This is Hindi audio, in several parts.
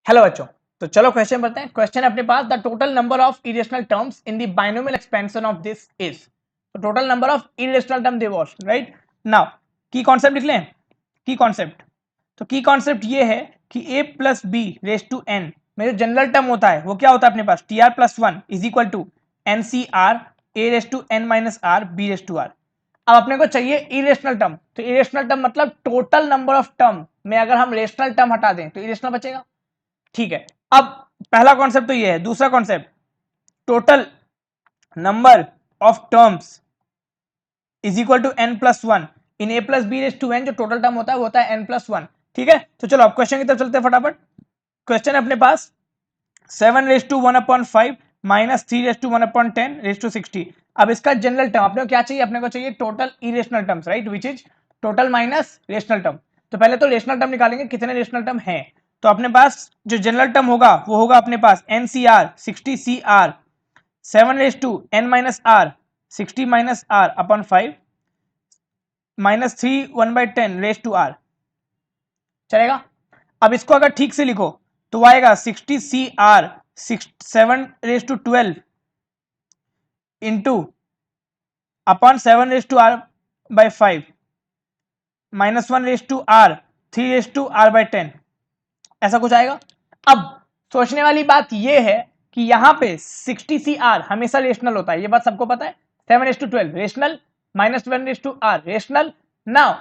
हेलो बच्चों, तो चलो क्वेश्चन पढ़ते हैं। क्वेश्चन अपने पास, the total number of irrational terms in the binomial expansion of this is. तो total number of irrational term they was, right now की कॉन्सेप्ट लिख लें। की कॉन्सेप्ट, तो की कॉन्सेप्ट ये है कि a plus b raise to n में जो जनरल टर्म होता है वो क्या होता है अपने पास, T R plus one is equal to N C R A raise to N minus R B raise to R. अब अपने को चाहिए इरेशनल टर्म, तो इरेशनल टर्म मतलब टोटल नंबर ऑफ टर्म में अगर हम रेशनल टर्म हटा दें तो इरेशनल बचेगा। ठीक है, अब पहला कॉन्सेप्ट तो ये है। दूसरा concept, total number of terms is equal to n plus one in a plus b raise to n. जो टोटल टर्म होता है वो होता है एन प्लस वन। ठीक है, तो चलो अब क्वेश्चन की तरफ चलते हैं फटाफट। क्वेश्चन है अपने पास 7 raise to 1/5 minus 3 raise to 1/10 raise to 60। अब इसका जनरल टर्म अपने को क्या चाहिए, अपने को चाहिए total irrational terms, right, which is total minus rational term. तो पहले तो रेशनल टर्म निकालेंगे, कितने रेशनल टर्म हैं। तो अपने पास जो जनरल टर्म होगा वो होगा अपने पास N C R 60 C are 7 raise to N minus R 60 minus R upon 5 minus 3 1/10 raise to R. चलेगा। अब इसको अगर ठीक से लिखो तो आएगा 60 C are 7 raise to 12 into upon 7 raise to r by 5 minus 1 raise to r 3 raise to r by 10, ऐसा कुछ आएगा। अब सोचने वाली बात यह है कि यहां पे 60 सी आर हमेशा रेशनल होता है, ये बात सबको पता है। 7 raise to 12 rational minus 1 raise to r rational. Now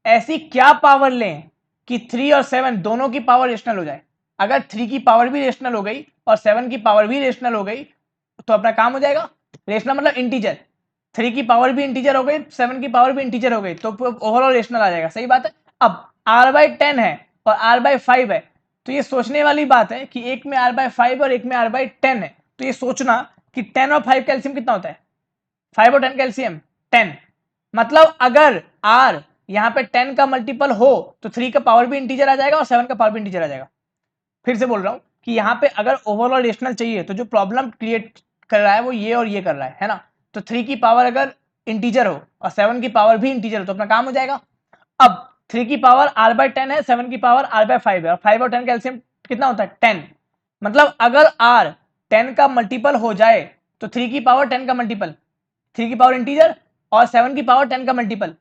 ऐसी क्या पावर लें कि 3 और 7 दोनों की पावर रेशनल हो जाए। अगर 3 की पावर भी रेशनल हो गई और 7 की पावर भी रेशनल हो गई तो अपना काम हो जाएगा। रेशनल मतलब इंटीजर, 3 की पावर भी इंटीजर हो गई, 7 की पावर भी इंटीजर हो गई, तो ओवरऑल रेशनल आ जाएगा। सही बात है। अब r बाई 10 है और r बाई 5 है, तो ये सोचने वाली बात है कि एक में r बाई 5 और एक में r बाई 10 है। तो ये सोचना कि 10 और 5 कैल्सियम कितना होता है, 5 और 10 कैल्सियम 10। मतलब अगर r यहाँ पे 10 का मल्टीपल हो तो 3 का पावर भी इंटीजर आ जाएगा और 7 का पावर भी इंटीजर आ जाएगा। फिर से बोल रहा हूं कि यहाँ पे अगर ओवरऑल रेशनल चाहिए तो जो प्रॉब्लम क्रिएट कर रहा है वो ये और ये कर रहा है ना। तो 3 की पावर अगर इंटीजर हो और 7 की पावर भी इंटीजर हो तो अपना काम हो जाएगा। अब 3 की पावर r बाई 10 है, 7 की पावर r बाई 5 है और 5 और 10 कैल्सियम कितना होता है 10। मतलब अगर r 10 का मल्टीपल हो जाए तो 3 की पावर 10 का मल्टीपल, 3 की पावर इंटीजर और 7 की पावर 10 का मल्टीपल,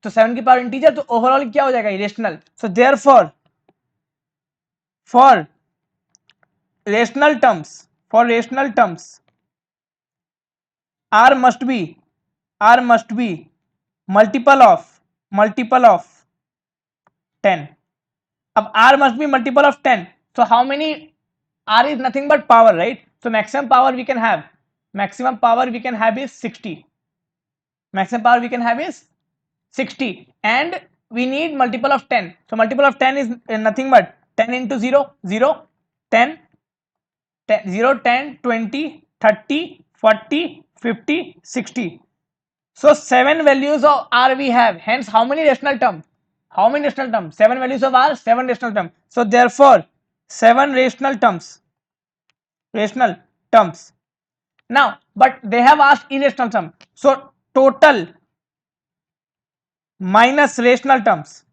तो 7 की पावर इंटीजर, तो ओवरऑल क्या हो जाएगा irrational. So therefore for rational terms, for rational terms r must be multiple of 10. अब r must be multiple of 10, so how many, r is nothing but power, right? So maximum power we can have, is 60. Maximum power we can have is 60 and we need multiple of 10. So multiple of 10 is nothing but 10 into 0 0 10 0 10 20 30 40 50 60. So 7 values of r we have, hence how many rational term, 7 values of r, 7 rational term. So therefore 7 rational terms. Now but they have asked irrational term, so total minus rational terms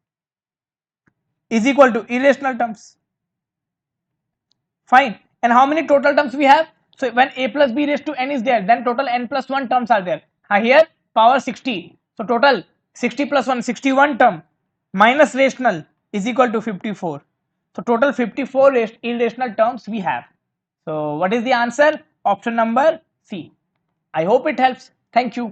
is equal to irrational terms. Fine. And how many total terms we have? So when a plus b raised to n is there, then total n plus 1 terms are there. Here power 60. So total 60 plus 1, 61 term minus rational is equal to 54. So total 54 irrational terms we have. So what is the answer? Option number C. I hope it helps. Thank you.